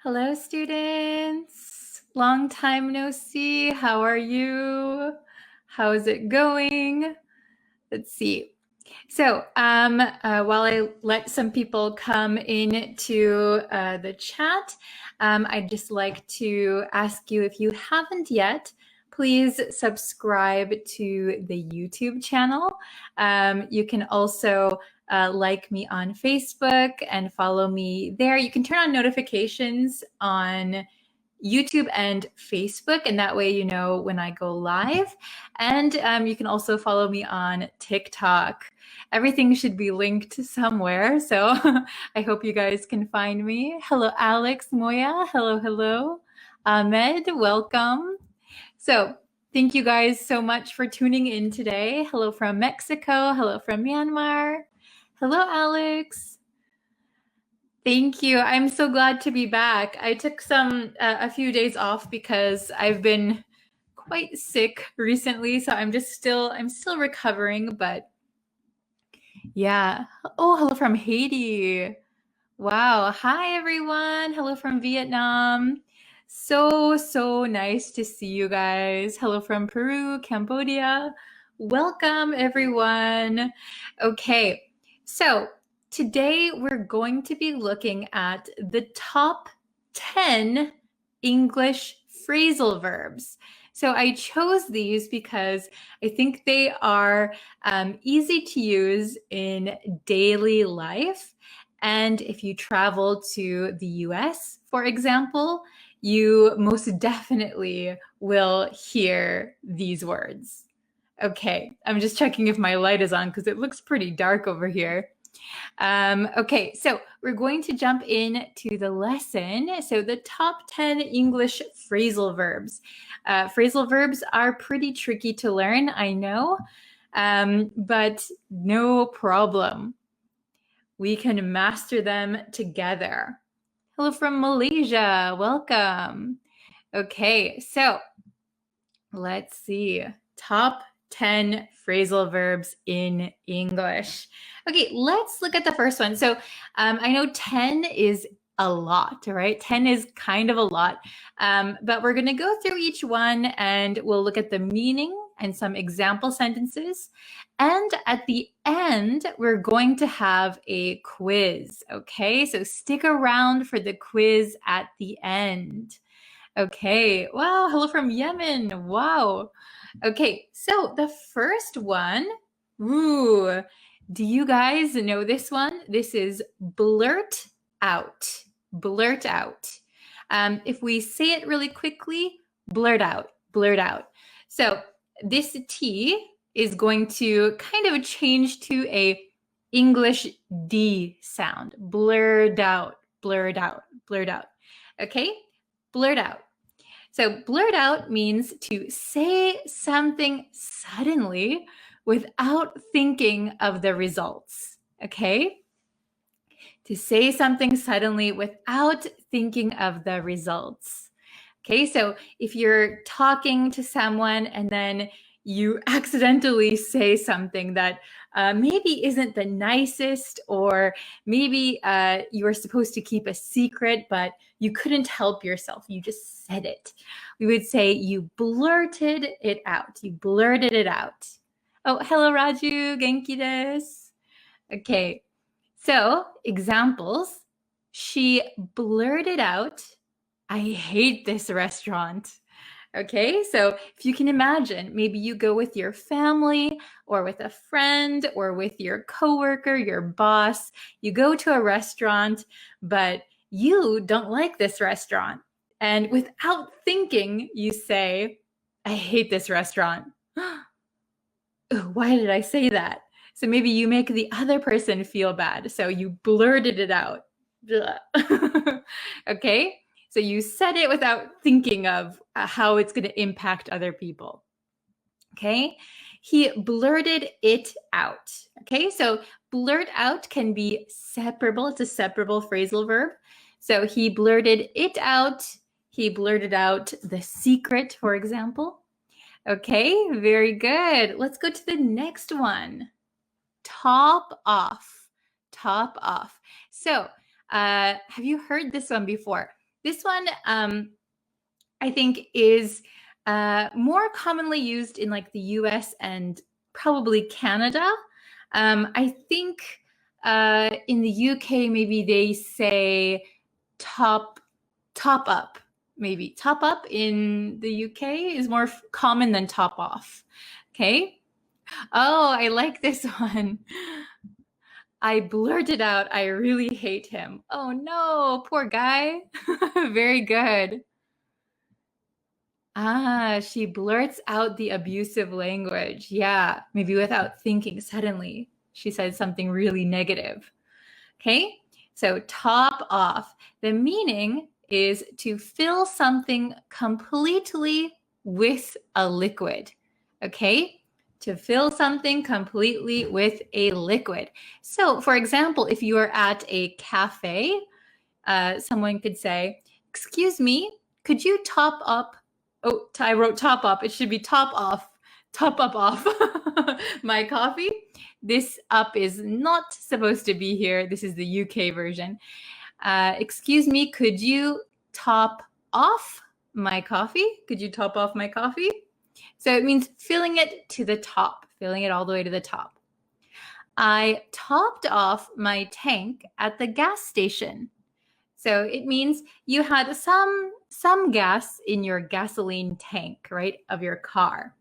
Hello, students. Long time no see. How are you? How's it going? Let's see. So while I let some people come into the chat, I'd just like to ask you, if you haven't yet, please subscribe to the YouTube channel. You can also like me on Facebook and follow me there. You can turn on notifications on YouTube and Facebook, and that way you know when I go live. And you can also follow me on TikTok. Everything should be linked somewhere, so I hope you guys can find me. Hello, Alex, Moya. Hello, hello. Ahmed, welcome. So thank you guys so much for tuning in today. Hello from Mexico. Hello from Myanmar. Hello, Alex. Thank you. I'm so glad to be back. I took a few days off because I've been quite sick recently, so I'm still recovering, but yeah. Oh, hello from Haiti. Wow. Hi, everyone. Hello from Vietnam. So nice to see you guys. Hello from Peru, Cambodia. Welcome, everyone. Okay, so today we're going to be looking at the top 10 English phrasal verbs. So I chose these because I think they are easy to use in daily life. And if you travel to the US, for example, you most definitely will hear these words. Okay, I'm just checking if my light is on because it looks pretty dark over here. Okay, so we're going to jump into the lesson. So the top 10 English phrasal verbs. Phrasal verbs are pretty tricky to learn, I know, but no problem. We can master them together. Hello from Malaysia, welcome. Okay, so let's see. Top 10 phrasal verbs in English. Okay, let's look at the first one. So I know 10 is a lot, right? 10 is kind of a lot, but we're going to go through each one and we'll look at the meaning and some example sentences. And at the end, we're going to have a quiz, okay? So stick around for the quiz at the end. Okay, wow, hello from Yemen, wow. Okay, so the first one, ooh, do you guys know this one? This is blurt out, blurt out. If we say it really quickly, blurt out, blurt out. So this T is going to kind of change to a English D sound, blurred out, blurred out, blurred out. Okay, blurt out. So blurt out means to say something suddenly without thinking of the results, okay? To say something suddenly without thinking of the results. Okay, so if you're talking to someone and then you accidentally say something that maybe isn't the nicest, or maybe you were supposed to keep a secret, but you couldn't help yourself. You just said it. We would say you blurted it out. You blurted it out. Oh, hello, Raju. Genki desu. Okay, so examples. She blurted out, "I hate this restaurant." Okay, so if you can imagine, maybe you go with your family or with a friend or with your coworker, your boss. You go to a restaurant, but you don't like this restaurant. And without thinking, you say, "I hate this restaurant." Why did I say that? So maybe you make the other person feel bad. So you blurted it out. Okay, so you said it without thinking of how it's going to impact other people. Okay, he blurted it out. Okay, so blurt out can be separable. It's a separable phrasal verb. So he blurted it out. He blurted out the secret, for example. Okay, very good. Let's go to the next one. Top off, top off. So have you heard this one before? This one, I think, is more commonly used in like the US and probably Canada. I think in the UK, maybe they say top up. Maybe top up in the UK is more common than top off. Okay. Oh, I like this one. I blurted out, I really hate him. Oh no, poor guy. Very good. She blurts out the abusive language. Yeah, maybe without thinking suddenly. She said something really negative. Okay, so top off. The meaning is to fill something completely with a liquid. Okay, to fill something completely with a liquid. So, for example, if you are at a cafe, someone could say, "Excuse me, could you top up?" Oh, I wrote top up. It should be top off. Top up off my coffee. This up is not supposed to be here. This is the UK version. Excuse me, could you top off my coffee? Could you top off my coffee? So it means filling it to the top, filling it all the way to the top. I topped off my tank at the gas station. So it means you had some gas in your gasoline tank, right, of your car.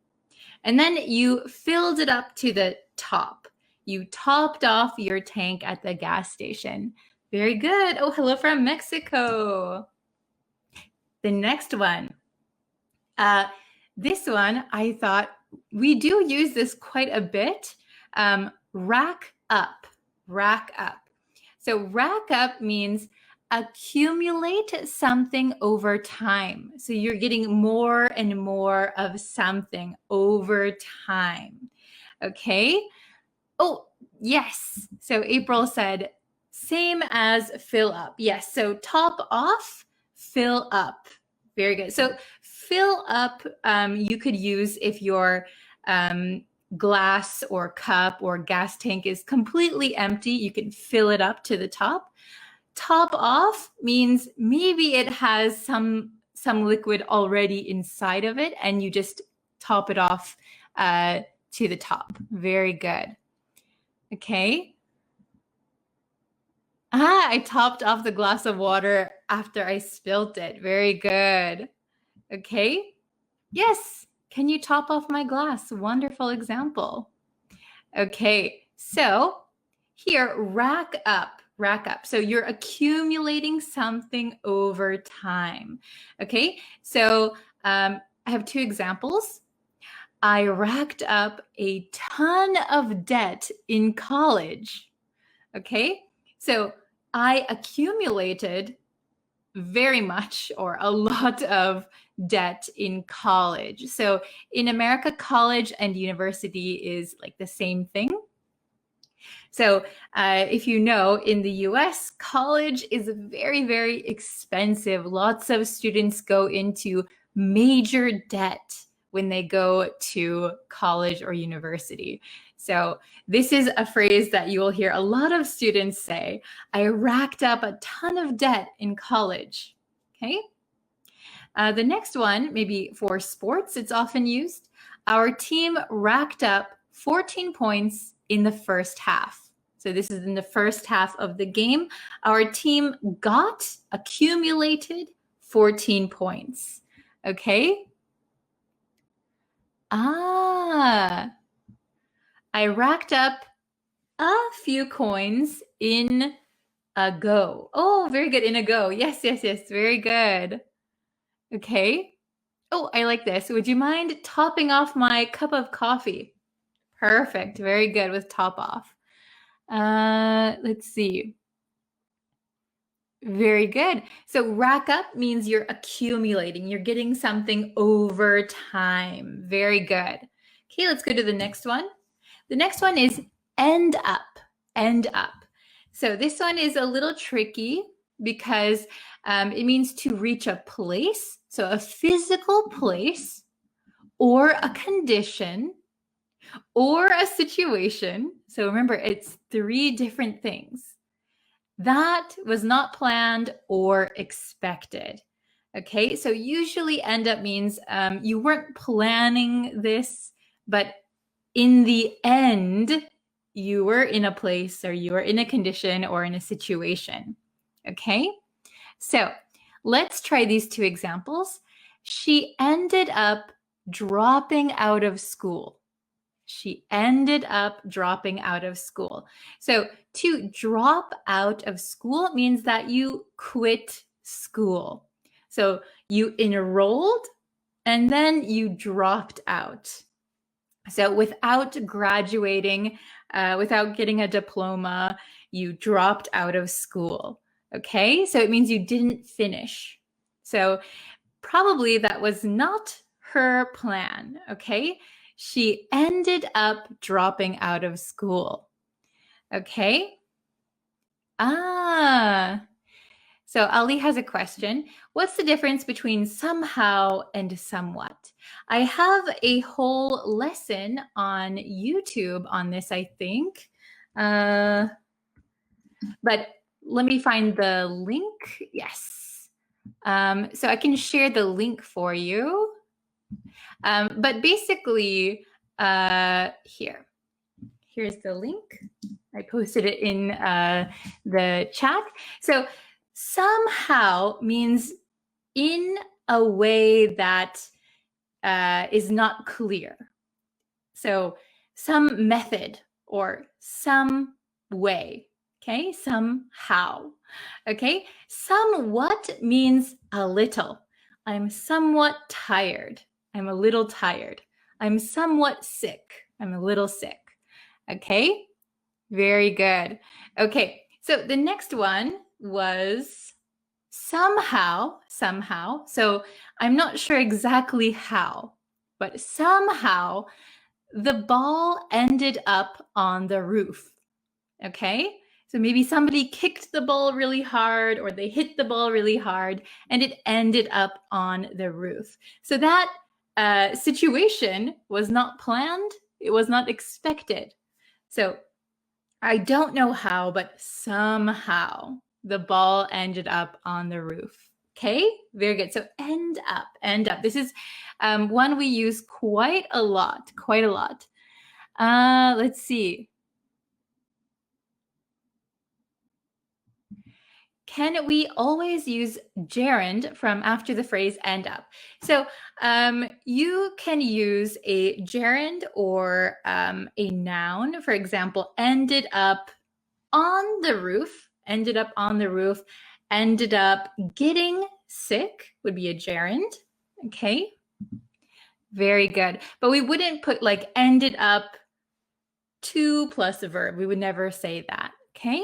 And then you filled it up to the top. You topped off your tank at the gas station. Very good. Oh, hello from Mexico. The next one. This one, I thought we do use this quite a bit. Rack up, rack up. So rack up means accumulate something over time. So you're getting more and more of something over time. Okay. Oh, yes. So April said, same as fill up. Yes. So top off, fill up. Very good. So fill up, you could use if your glass or cup or gas tank is completely empty. You can fill it up to the top. Top off means maybe it has some liquid already inside of it and you just top it off to the top. Very good. Okay. I topped off the glass of water after I spilt it. Very good. Okay. Yes. Can you top off my glass? Wonderful example. Okay. So here, rack up. Rack up. So you're accumulating something over time. Okay. So I have two examples. I racked up a ton of debt in college. Okay. So I accumulated very much or a lot of debt in college. So in America, college and university is like the same thing. So if you know, in the US, college is very, very expensive. Lots of students go into major debt when they go to college or university. So this is a phrase that you will hear a lot of students say. I racked up a ton of debt in college. Okay. The next one, maybe for sports, it's often used. Our team racked up 14 points in the first half. So this is in the first half of the game. Our team accumulated 14 points. Okay. I racked up a few coins in a go. Oh, very good. In a go. Yes, yes, yes. Very good. Okay. Oh, I like this. Would you mind topping off my cup of coffee? Perfect. Very good with top off. Let's see. Very good. So rack up means you're accumulating. You're getting something over time. Very good. Okay, let's go to the next one. The next one is end up. End up. So this one is a little tricky because it means to reach a place. So a physical place or a condition or a situation. So remember, it's three different things. That was not planned or expected. Okay, so usually end up means you weren't planning this, but in the end, you were in a place or you were in a condition or in a situation. Okay, so let's try these two examples. She ended up dropping out of school. She ended up dropping out of school. So to drop out of school means that you quit school. So you enrolled and then you dropped out. So without graduating, without getting a diploma, you dropped out of school. Okay, so it means you didn't finish. So probably that was not her plan. Okay, she ended up dropping out of school. Okay. So Ali has a question. What's the difference between somehow and somewhat? I have a whole lesson on YouTube on this, I think. But let me find the link. Yes. So I can share the link for you. But basically, here's the link. I posted it in the chat. So somehow means in a way that is not clear. So some method or some way, okay? Somehow, okay? Somewhat means a little. I'm somewhat tired. I'm a little tired. I'm somewhat sick. I'm a little sick, okay? Very good. Okay, so the next one was somehow. So I'm not sure exactly how, but somehow the ball ended up on the roof. Okay, so maybe somebody kicked the ball really hard or they hit the ball really hard and it ended up on the roof. So that situation was not planned. It was not expected. So I don't know how, but somehow the ball ended up on the roof. Okay, very good. So end up. This is one we use quite a lot. Let's see. Can we always use gerund from after the phrase end up? So you can use a gerund or a noun. For example, ended up on the roof, ended up getting sick would be a gerund. Okay, very good. But we wouldn't put like ended up to plus a verb. We would never say that. Okay.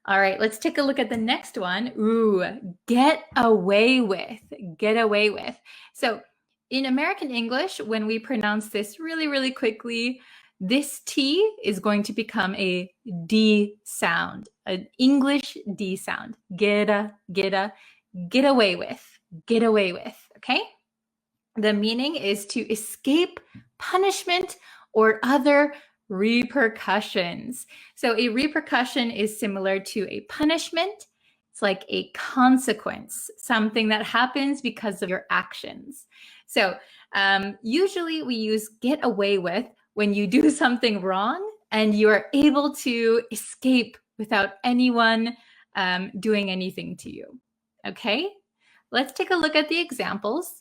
All right, let's take a look at the next one. Ooh, get away with. So in American English, when we pronounce this really, really quickly, this T is going to become a D sound, an English D sound. Get away with, okay? The meaning is to escape punishment or other repercussions. So a repercussion is similar to a punishment. It's like a consequence, something that happens because of your actions. So usually we use get away with when you do something wrong and you are able to escape without anyone doing anything to you. Okay, let's take a look at the examples.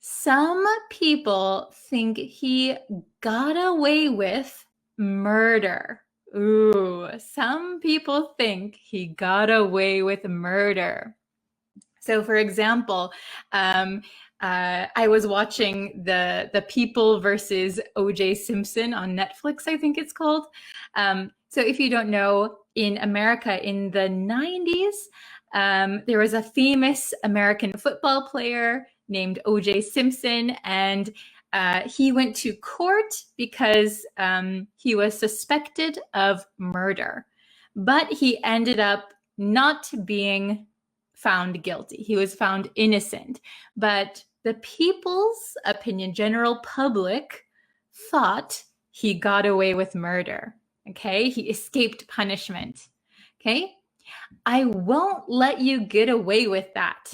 Some people think he got away with murder. Ooh, some people think he got away with murder. So for example, I was watching the People versus O.J. Simpson on Netflix, I think it's called. So if you don't know, in America in the 90s, there was a famous American football player named O.J. Simpson, and he went to court because he was suspected of murder, but he ended up not being found guilty. He was found innocent, but the people's opinion, general public, thought he got away with murder. Okay, he escaped punishment. Okay? I won't let you get away with that.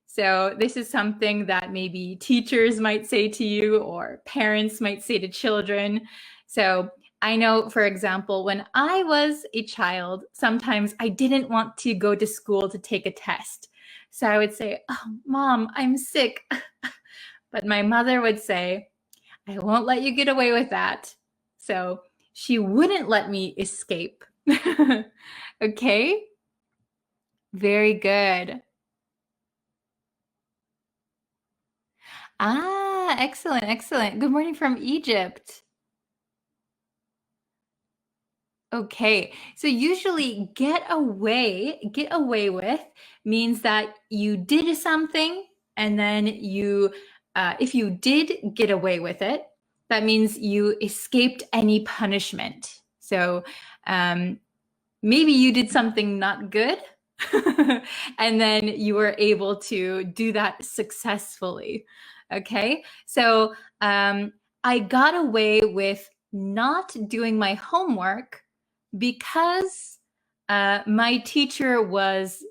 So this is something that maybe teachers might say to you or parents might say to children. So I know, for example, when I was a child, sometimes I didn't want to go to school to take a test. So I would say, "Oh, Mom, I'm sick." But my mother would say, "I won't let you get away with that." So she wouldn't let me escape. Okay? Very good. Ah, excellent, excellent. Good morning from Egypt. Okay, so usually get away with means that you did something and then if you did get away with it, that means you escaped any punishment. So maybe you did something not good and then you were able to do that successfully. Okay, so I got away with not doing my homework because my teacher was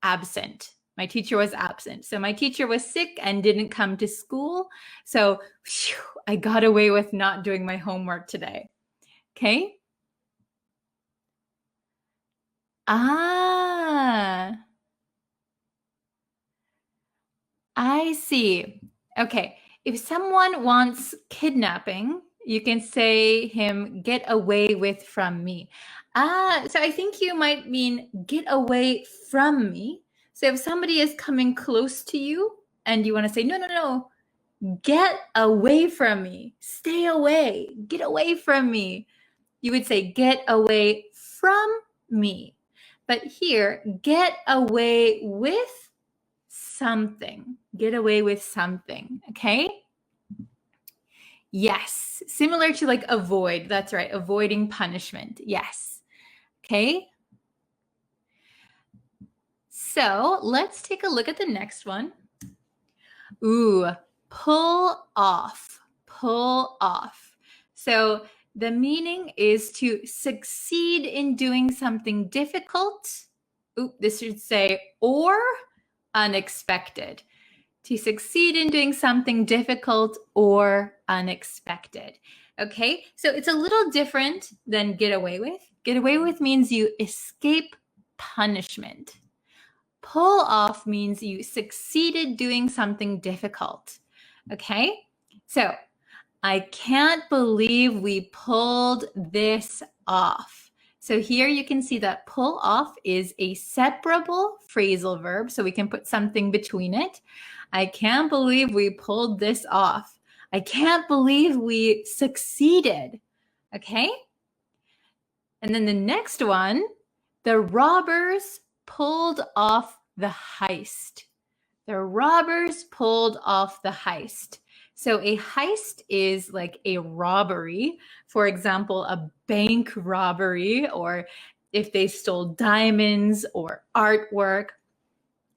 absent. My teacher was absent. So my teacher was sick and didn't come to school. So I got away with not doing my homework today. Okay? Ah, I see. Okay. If someone wants kidnapping, you can say him get away with from me. Ah, so I think you might mean get away from me. So if somebody is coming close to you and you want to say, no, no, no, get away from me, stay away, get away from me, you would say get away from me. But here, get away with something. Get away with something, okay? Yes, similar to like avoid. That's right, avoiding punishment. Yes, okay? So let's take a look at the next one. Ooh, pull off, pull off. So the meaning is to succeed in doing something difficult. Ooh, this should say or unexpected. To succeed in doing something difficult or unexpected. Okay, so it's a little different than get away with. Get away with means you escape punishment. Pull off means you succeeded doing something difficult. Okay, so I can't believe we pulled this off. So here you can see that pull off is a separable phrasal verb, so we can put something between it. I can't believe we pulled this off. I can't believe we succeeded. Okay? And then the next one, the robbers pulled off the heist. The robbers pulled off the heist. So a heist is like a robbery. For example, a bank robbery, or if they stole diamonds or artwork,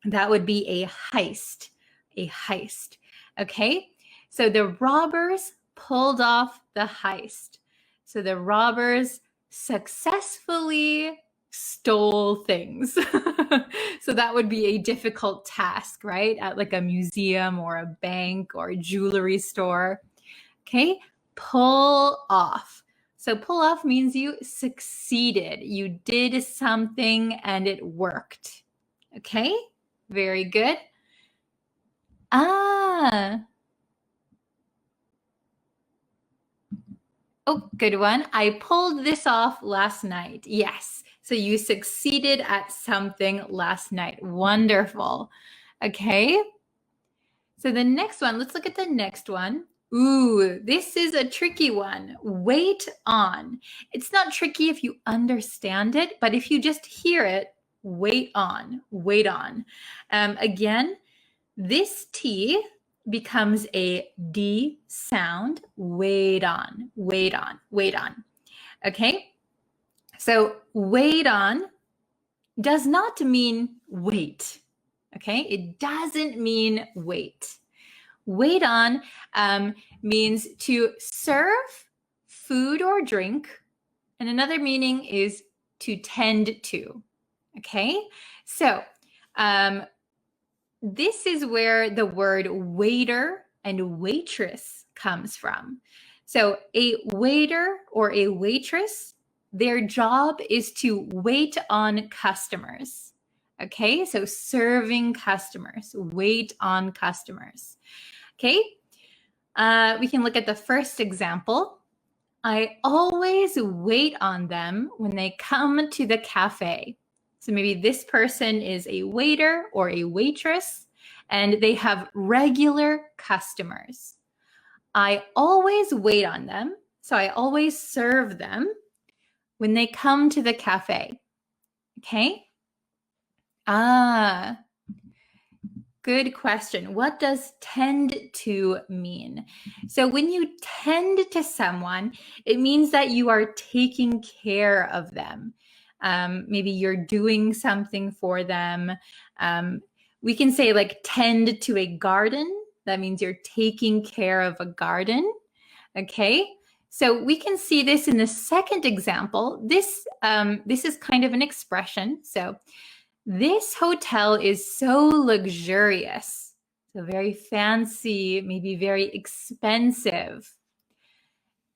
that would be a heist. A heist. Okay? So the robbers pulled off the heist. So the robbers successfully stole things. So that would be a difficult task, right? At like a museum or a bank or a jewelry store. Okay, pull off. So pull off means you succeeded. You did something and it worked. Okay, very good. Ah. Oh, good one. I pulled this off last night. Yes. So you succeeded at something last night. Wonderful. Okay. So the next one, let's look at the next one. Ooh, this is a tricky one. Wait on. It's not tricky if you understand it, but if you just hear it, wait on, wait on. Again, this T becomes a D sound. Wait on, wait on, wait on. Okay? So wait on does not mean wait. Okay? It doesn't mean wait. Wait on means to serve food or drink. And another meaning is to tend to. Okay, so this is where the word waiter and waitress comes from. So a waiter or a waitress, their job is to wait on customers. Okay, so serving customers, wait on customers. Okay, we can look at the first example. I always wait on them when they come to the cafe. So maybe this person is a waiter or a waitress, and they have regular customers. I always wait on them, so I always serve them when they come to the cafe. Okay? Good question. What does tend to mean? So when you tend to someone, it means that you are taking care of them. Maybe you're doing something for them. We can say like tend to a garden. That means you're taking care of a garden. Okay. So we can see this in the second example. This is kind of an expression. So this hotel is so luxurious, so very fancy, maybe very expensive.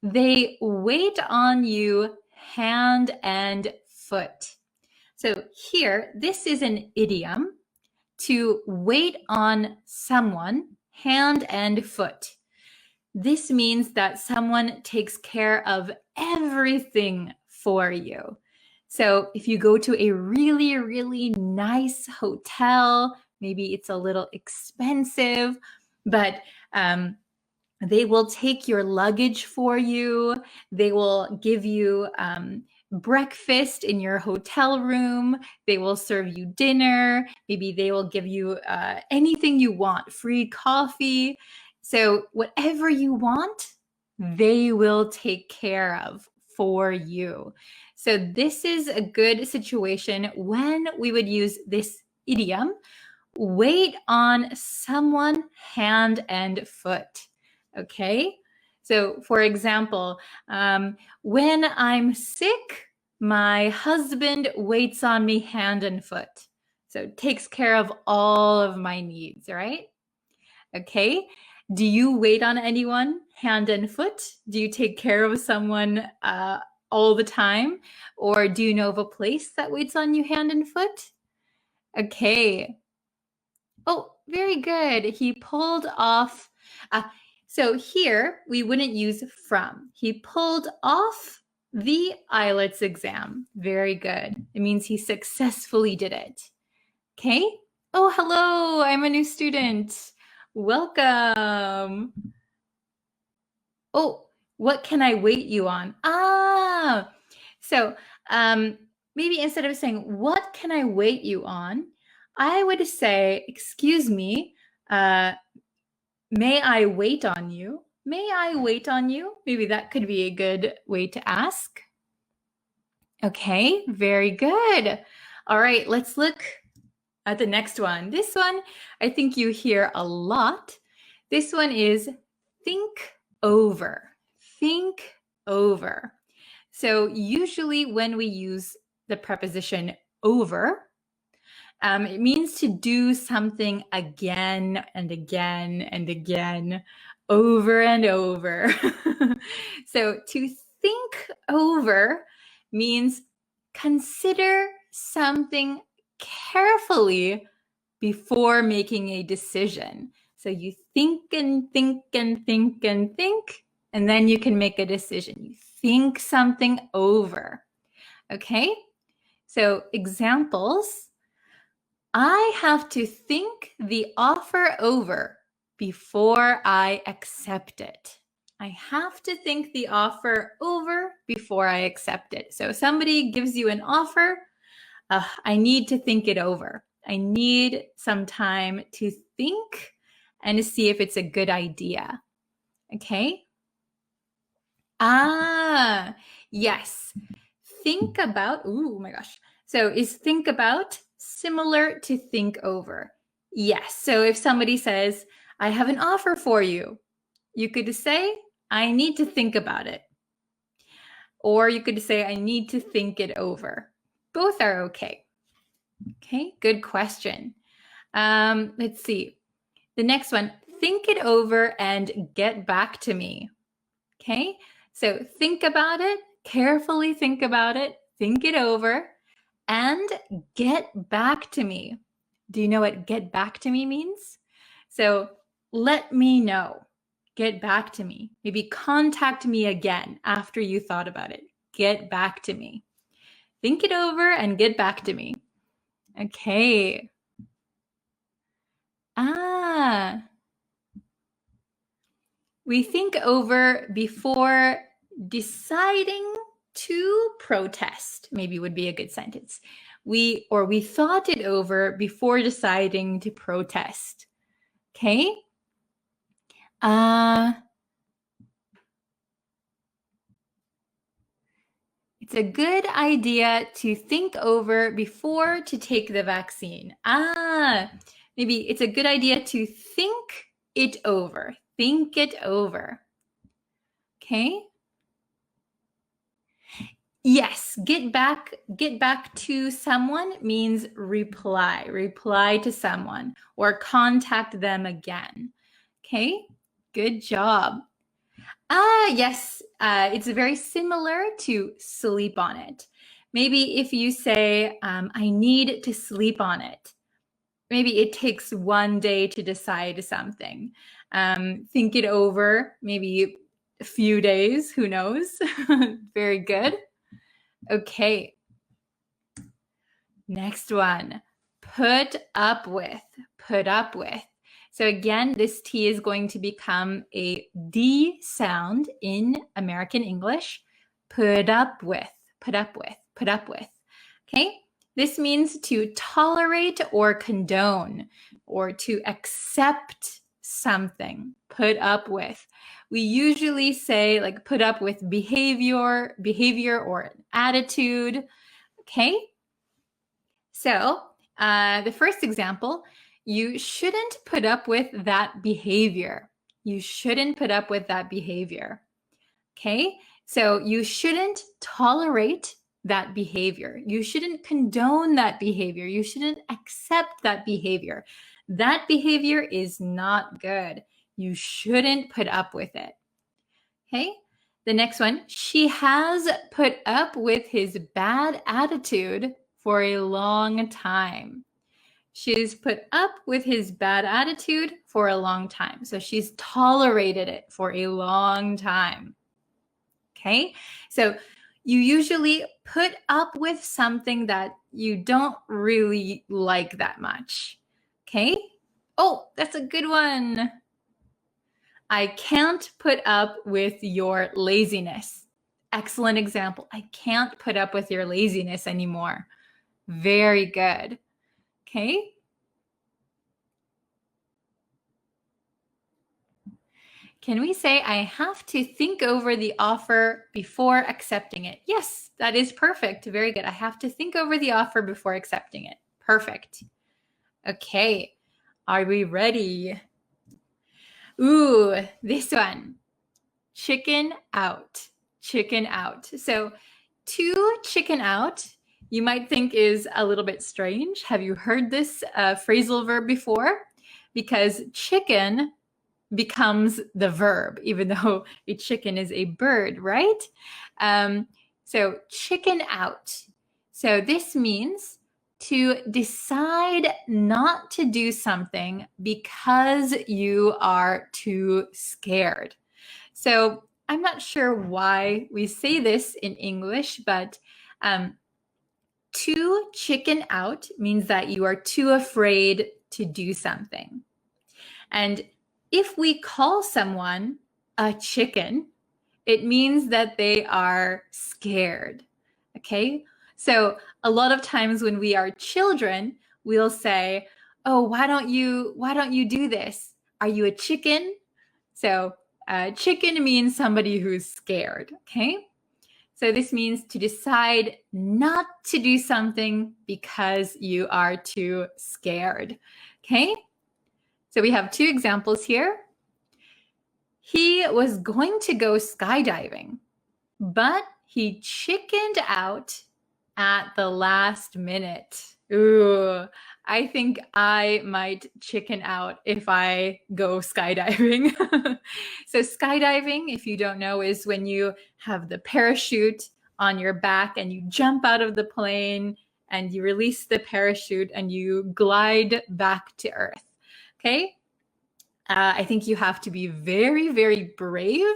They wait on you hand and foot. So here, this is an idiom to wait on someone hand and foot. This means that someone takes care of everything for you. So if you go to a really, really nice hotel, maybe it's a little expensive, but they will take your luggage for you. They will give you breakfast in your hotel room. They will serve you dinner. Maybe they will give you anything you want, free coffee. So whatever you want, they will take care of for you. So this is a good situation when we would use this idiom, wait on someone hand and foot. Okay? So for example, when I'm sick, my husband waits on me hand and foot. So takes care of all of my needs, right? Okay. Do you wait on anyone hand and foot? Do you take care of someone all the time? Or do you know of a place that waits on you hand and foot? Okay. Oh, very good. He pulled off. So here we wouldn't use from. He pulled off the IELTS exam. Very good. It means he successfully did it. Okay. Oh, hello. I'm a new student. Welcome. Oh, what can I wait you on? So maybe instead of saying, what can I wait you on? I would say, excuse me, may I wait on you? May I wait on you? Maybe that could be a good way to ask. Okay, very good. All right, let's look at the next one. This one, I think you hear a lot. This one is think over. Think over. So usually when we use the preposition over, it means to do something again and again and again, over and over. So to think over means consider something carefully before making a decision. So you think and think and think and think, and then you can make a decision. You think something over. Okay? So examples. I have to think the offer over before I accept it. I have to think the offer over before I accept it. So somebody gives you an offer, I need to think it over. I need some time to think and to see if it's a good idea. Okay? Yes. Think about, oh my gosh. So is think about similar to think over? Yes. So if somebody says, I have an offer for you, you could say, I need to think about it. Or you could say, I need to think it over. Both are okay. Okay, good question. Let's see. The next one, think it over and get back to me. Okay, so think about it, carefully think about it, think it over, and get back to me. Do you know what get back to me means? So let me know. Get back to me. Maybe contact me again after you thought about it. Get back to me. Think it over and get back to me. Okay. We think over before deciding to protest, maybe would be a good sentence. We thought it over before deciding to protest. Okay? It's a good idea to think over before to take the vaccine. Maybe it's a good idea to think it over. Think it over. Okay? Yes, get back to someone means reply to someone or contact them again. Okay? Good job. Yes, it's very similar to sleep on it. Maybe if you say, I need to sleep on it. Maybe it takes one day to decide something. Think it over, maybe a few days, who knows? Very good. Okay. Next one, put up with. So again, this T is going to become a D sound in American English. Put up with. Okay? This means to tolerate or condone or to accept something. Put up with. We usually say like put up with behavior or an attitude. Okay? So the first example, you shouldn't put up with that behavior. You shouldn't put up with that behavior. Okay? So you shouldn't tolerate that behavior. You shouldn't condone that behavior. You shouldn't accept that behavior. That behavior is not good. You shouldn't put up with it. Okay? The next one, she has put up with his bad attitude for a long time. She's put up with his bad attitude for a long time. So she's tolerated it for a long time. Okay? So you usually put up with something that you don't really like that much. Okay? Oh, that's a good one. I can't put up with your laziness. Excellent example. I can't put up with your laziness anymore. Very good. Okay. Can we say I have to think over the offer before accepting it? Yes, that is perfect. Very good. I have to think over the offer before accepting it. Perfect. Okay. Are we ready? Ooh, this one. Chicken out. So to chicken out, you might think is a little bit strange. Have you heard this phrasal verb before? Because chicken becomes the verb, even though a chicken is a bird, right? So chicken out. So this means to decide not to do something because you are too scared. So I'm not sure why we say this in English, but to chicken out means that you are too afraid to do something. And if we call someone a chicken, it means that they are scared. Okay? So a lot of times when we are children, we'll say, "Oh, why don't you do this? Are you a chicken?" So chicken means somebody who's scared. Okay? So this means to decide not to do something because you are too scared. Okay? So we have two examples here. He was going to go skydiving, but he chickened out at the last minute. Ooh, I think I might chicken out if I go skydiving. So skydiving, if you don't know, is when you have the parachute on your back and you jump out of the plane and you release the parachute and you glide back to Earth. Okay? I think you have to be very, very brave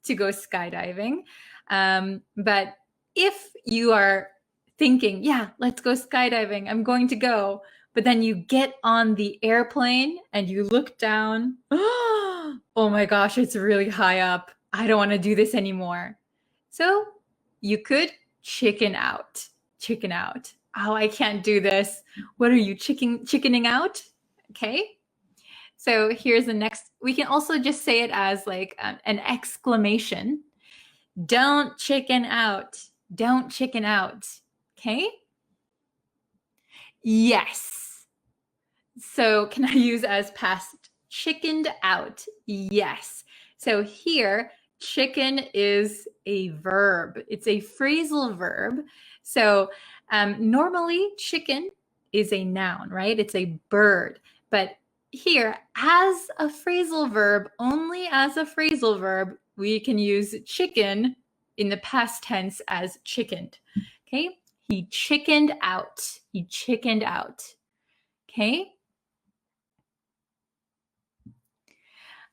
to go skydiving. But if you are thinking, yeah, let's go skydiving, I'm going to go, but then you get on the airplane and you look down, oh my gosh, it's really high up. I don't want to do this anymore. So you could chicken out. Chicken out. Oh, I can't do this. What are you chickening out? Okay. So here's the next. We can also just say it as like an exclamation. Don't chicken out. Don't chicken out. Okay? Yes. So can I use as past? Chickened out. Yes. So here, chicken is a verb. It's a phrasal verb. So normally chicken is a noun, right? It's a bird. But here, as a phrasal verb, only as a phrasal verb, we can use chicken in the past tense as chickened. Okay? He chickened out. He chickened out. Okay?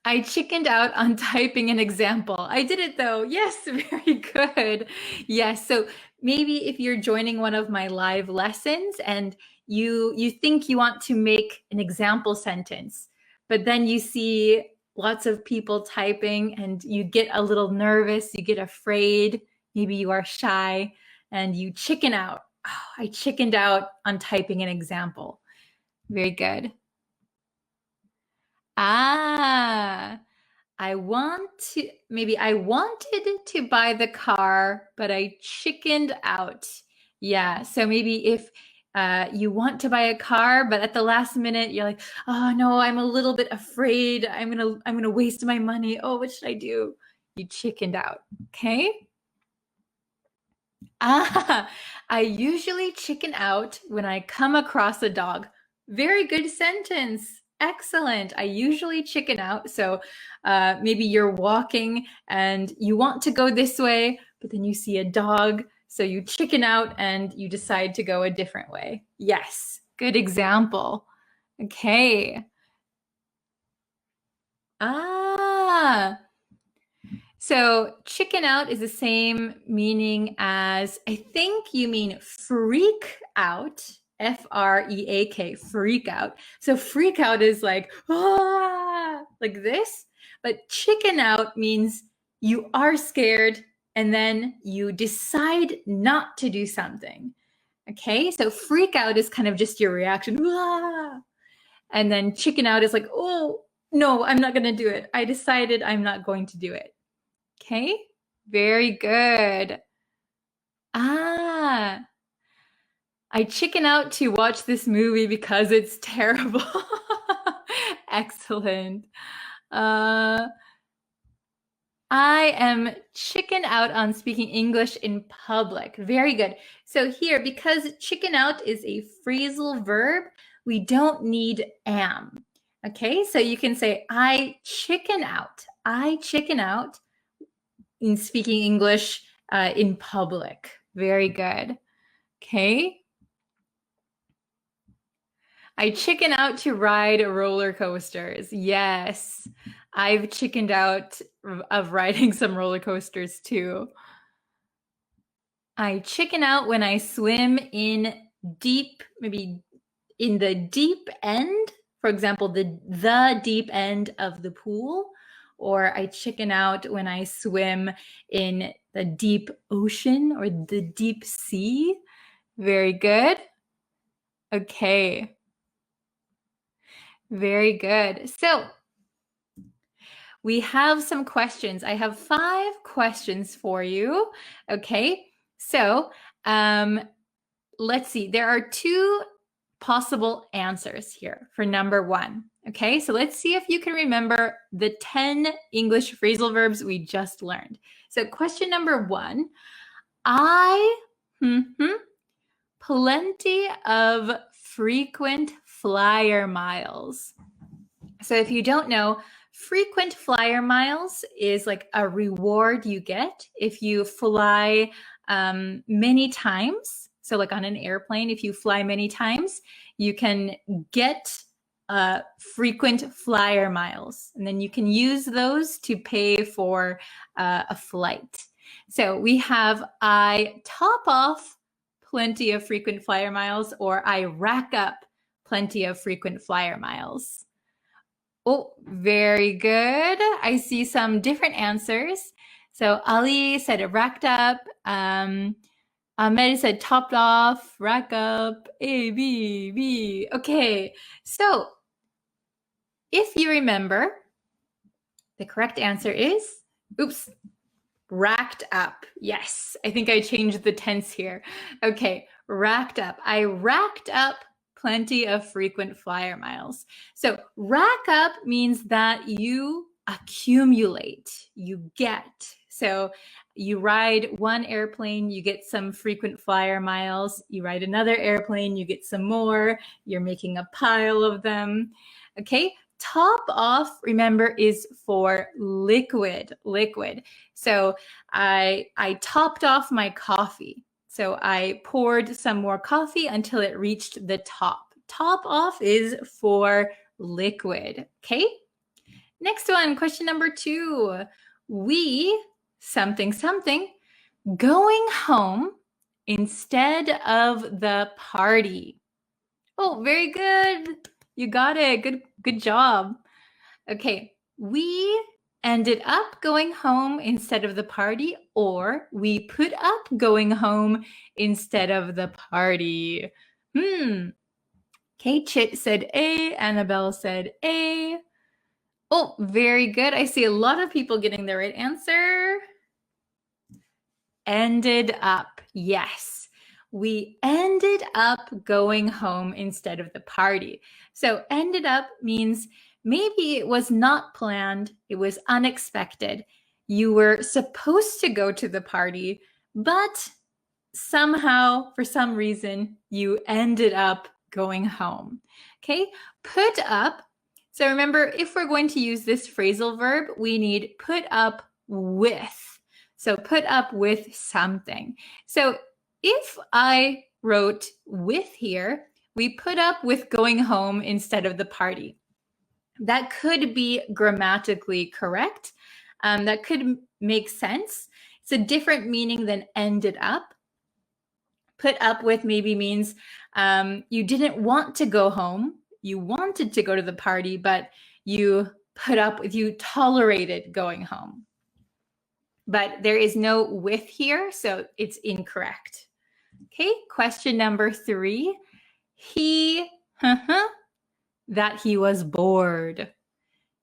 I chickened out on typing an example. I did it though. Yes, very good. Yes. So maybe if you're joining one of my live lessons and you think you want to make an example sentence, but then you see lots of people typing and you get a little nervous, you get afraid, maybe you are shy and you chicken out. Oh, I chickened out on typing an example. Very good. I wanted to buy the car, but I chickened out. Yeah, so maybe if you want to buy a car, but at the last minute you're like, oh no, I'm a little bit afraid. I'm gonna waste my money. Oh, what should I do? You chickened out. Okay. I usually chicken out when I come across a dog. Very good sentence. Excellent. I usually chicken out. So maybe you're walking and you want to go this way, but then you see a dog. So you chicken out and you decide to go a different way. Yes. Good example. Okay. So chicken out is the same meaning as, I think you mean freak out, F-R-E-A-K, freak out. So freak out is like, like this, but chicken out means you are scared and then you decide not to do something. Okay, so freak out is kind of just your reaction, and then chicken out is like, oh, no, I'm not going to do it. I decided I'm not going to do it. Okay, very good. I chicken out to watch this movie because it's terrible. Excellent. I am chicken out on speaking English in public. Very good. So here, because chicken out is a phrasal verb, we don't need am. Okay, so you can say, I chicken out. I chicken out in speaking English in public. Very good. Okay. I chicken out to ride roller coasters. Yes, I've chickened out of riding some roller coasters too. I chicken out when I swim in deep, maybe in the deep end, for example, the deep end of the pool, or I chicken out when I swim in the deep ocean or the deep sea. Very good. Okay. Very good. So we have some questions. I have 5 questions for you. Okay. So let's see. There are 2 possible answers here for number 1. Okay. So let's see if you can remember the 10 English phrasal verbs we just learned. So question number 1, I plenty of frequent flyer miles. So if you don't know, frequent flyer miles is like a reward you get if you fly many times. So like on an airplane, if you fly many times, you can get frequent flyer miles. And then you can use those to pay for a flight. So we have I top off plenty of frequent flyer miles, or I rack up plenty of frequent flyer miles. Oh, very good. I see some different answers. So Ali said it racked up. Ahmed said topped off, rack up, A, B, B. Okay, so if you remember, the correct answer is, oops, racked up. Yes, I think I changed the tense here. Okay, racked up. I racked up plenty of frequent flyer miles. So rack up means that you accumulate, you get. So you ride one airplane, you get some frequent flyer miles. You ride another airplane, you get some more. You're making a pile of them. Okay, top off, remember, is for liquid. So I topped off my coffee. So I poured some more coffee until it reached the top. Top off is for liquid. Okay. Next one, question number 2. We something going home instead of the party. Oh, very good. You got it. Good job. Okay, we ended up going home instead of the party, or we put up going home instead of the party. Okay, Chit said A, Annabelle said A. Oh, very good. I see a lot of people getting the right answer. Ended up, yes. We ended up going home instead of the party. So ended up means maybe it was not planned, it was unexpected. You were supposed to go to the party, but somehow, for some reason, you ended up going home. Okay, put up. So remember, if we're going to use this phrasal verb, we need put up with. So put up with something. So if I wrote with here, we put up with going home instead of the party. That could be grammatically correct. That could make sense. It's a different meaning than ended up. Put up with maybe means you didn't want to go home. You wanted to go to the party, but you put up with, you tolerated going home. But there is no with here, so it's incorrect. Okay, question number 3. He, that he was bored.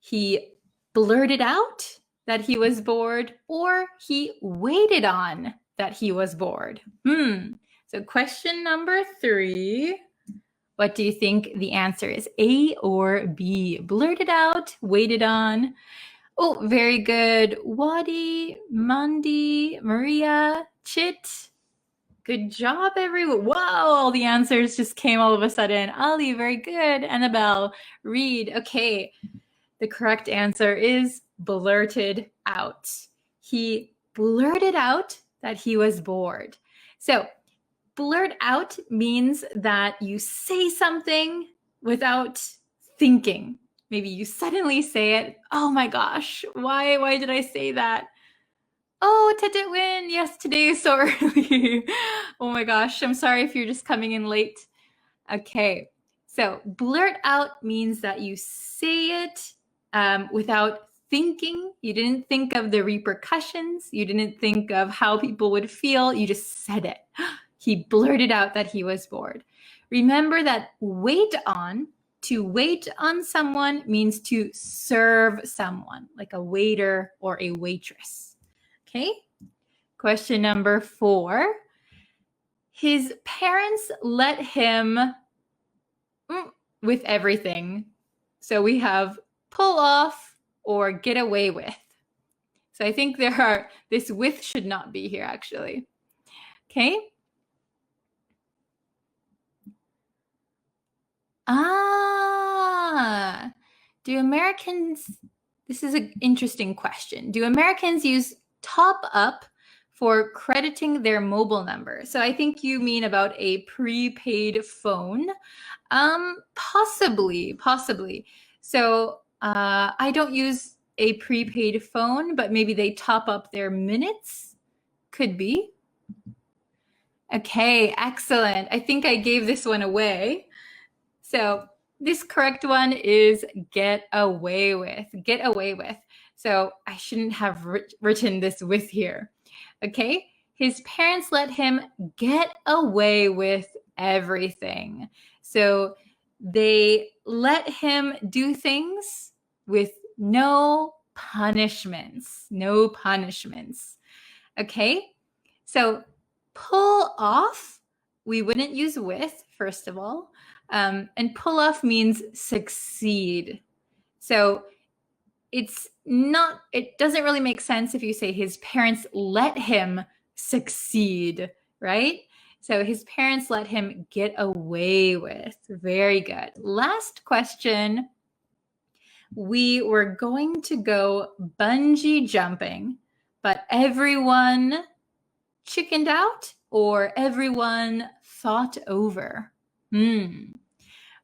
He blurted out that he was bored, or he waited on that he was bored. So question number 3. What do you think the answer is? A or B? Blurted out, waited on. Oh, very good. Wadi, Mandi, Maria, Chit. Good job, everyone. Wow, all the answers just came all of a sudden. Ali, very good. Annabelle, Reed. Okay, the correct answer is blurted out. He blurted out that he was bored. So blurt out means that you say something without thinking. Maybe you suddenly say it. Oh my gosh, why did I say that? Oh, Tetewin, yes, today is so early. Oh my gosh, I'm sorry if you're just coming in late. Okay, so blurt out means that you say it without thinking. You didn't think of the repercussions. You didn't think of how people would feel. You just said it. He blurted out that he was bored. Remember that wait on, to wait on someone means to serve someone, like a waiter or a waitress. Okay, question number 4. His parents let him with everything. So we have pull off or get away with. So I think this with should not be here actually. Okay. Do Americans, this is an interesting question. Do Americans use top up for crediting their mobile number? So I think you mean about a prepaid phone. Possibly. So I don't use a prepaid phone, but maybe they top up their minutes. Could be. Okay, excellent. I think I gave this one away. So this correct one is get away with. Get away with. So I shouldn't have written this with here. Okay, his parents let him get away with everything. So they let him do things with no punishments. No punishments. Okay, so pull off, we wouldn't use with, first of all. And pull off means succeed. So it doesn't really make sense if you say his parents let him succeed, right? So his parents let him get away with. Very good. Last question. We were going to go bungee jumping, but everyone chickened out or everyone thought over?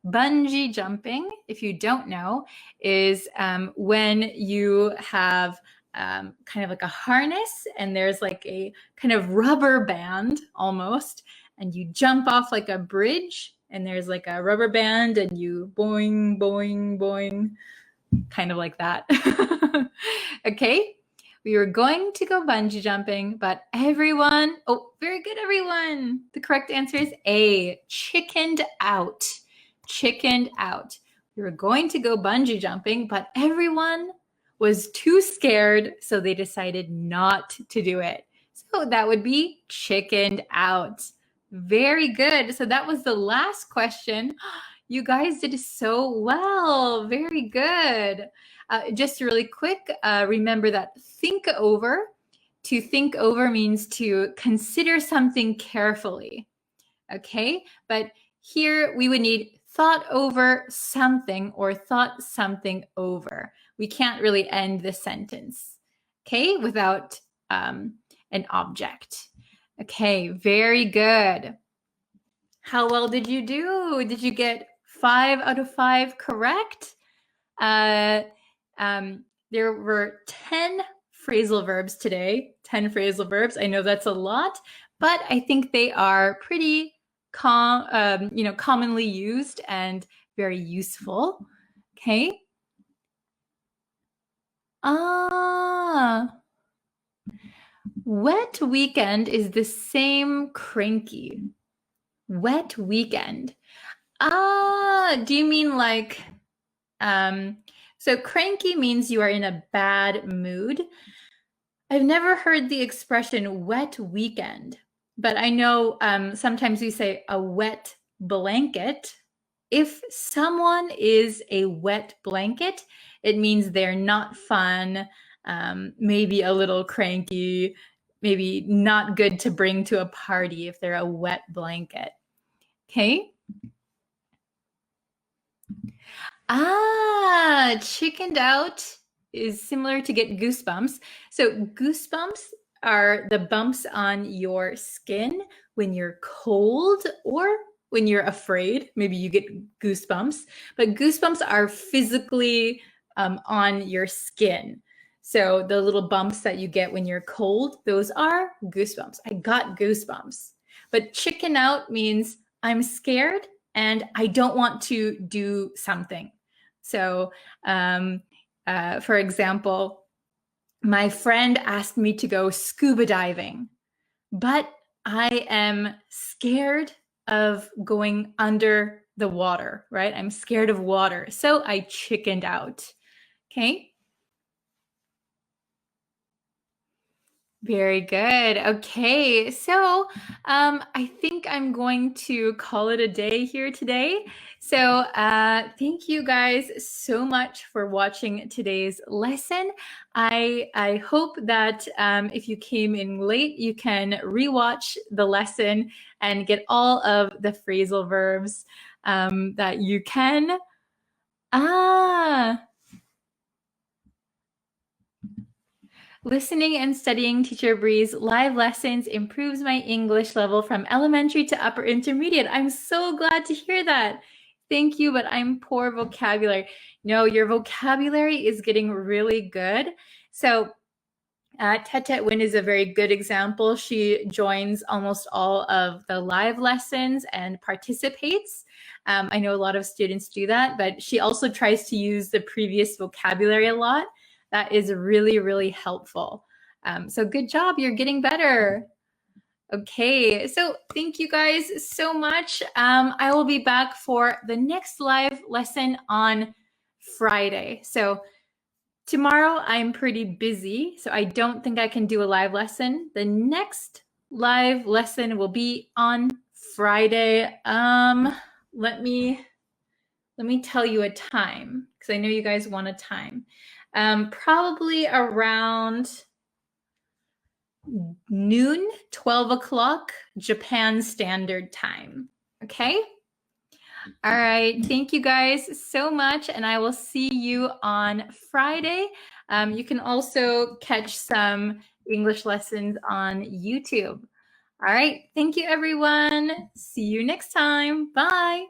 Bungee jumping, if you don't know, is when you have kind of like a harness and there's like a kind of rubber band almost, and you jump off like a bridge and there's like a rubber band and you boing, boing, boing, kind of like that. Okay. We were going to go bungee jumping, but everyone, oh, very good, everyone. The correct answer is A, chickened out. Chickened out. We were going to go bungee jumping, but everyone was too scared, so they decided not to do it. So that would be chickened out. Very good. So that was the last question. You guys did so well. Very good. Just really quick, remember that think over. To think over means to consider something carefully. Okay, but here we would need thought over something or thought something over. We can't really end the sentence, okay, without an object. Okay, very good. How well did you do? Did you get 5 out of 5 correct? There were 10 phrasal verbs today, 10 phrasal verbs. I know that's a lot, but I think they are pretty commonly used and very useful. Okay. Wet weekend is the same cranky. Wet weekend. Do you mean like, so cranky means you are in a bad mood. I've never heard the expression wet weekend, but I know sometimes we say a wet blanket. If someone is a wet blanket, it means they're not fun, maybe a little cranky, maybe not good to bring to a party if they're a wet blanket. Okay. Chickened out is similar to get goosebumps. So goosebumps are the bumps on your skin when you're cold or when you're afraid. Maybe you get goosebumps, but goosebumps are physically on your skin. So the little bumps that you get when you're cold, those are goosebumps. I got goosebumps. But chicken out means I'm scared and I don't want to do something. So, for example, my friend asked me to go scuba diving, but I am scared of going under the water, right? I'm scared of water, so I chickened out. Okay. Very good. Okay, so I think I'm going to call it a day here today. So thank you guys so much for watching today's lesson. I hope that if you came in late, you can rewatch the lesson and get all of the phrasal verbs that you can. Listening and studying Teacher Bree's live lessons improves my English level from elementary to upper intermediate. I'm so glad to hear that. Thank you, but I'm poor vocabulary. No, your vocabulary is getting really good. So Tet Win is a very good example. She joins almost all of the live lessons and participates. I know a lot of students do that, but she also tries to use the previous vocabulary a lot. That is really, really helpful. So good job, you're getting better. Okay, so thank you guys so much. I will be back for the next live lesson on Friday. So tomorrow I'm pretty busy, so I don't think I can do a live lesson. The next live lesson will be on Friday. Let me tell you a time, because I know you guys want a time. Probably around noon, 12 o'clock, Japan Standard Time. Okay? All right. Thank you guys so much, and I will see you on Friday. You can also catch some English lessons on YouTube. All right. Thank you, everyone. See you next time. Bye.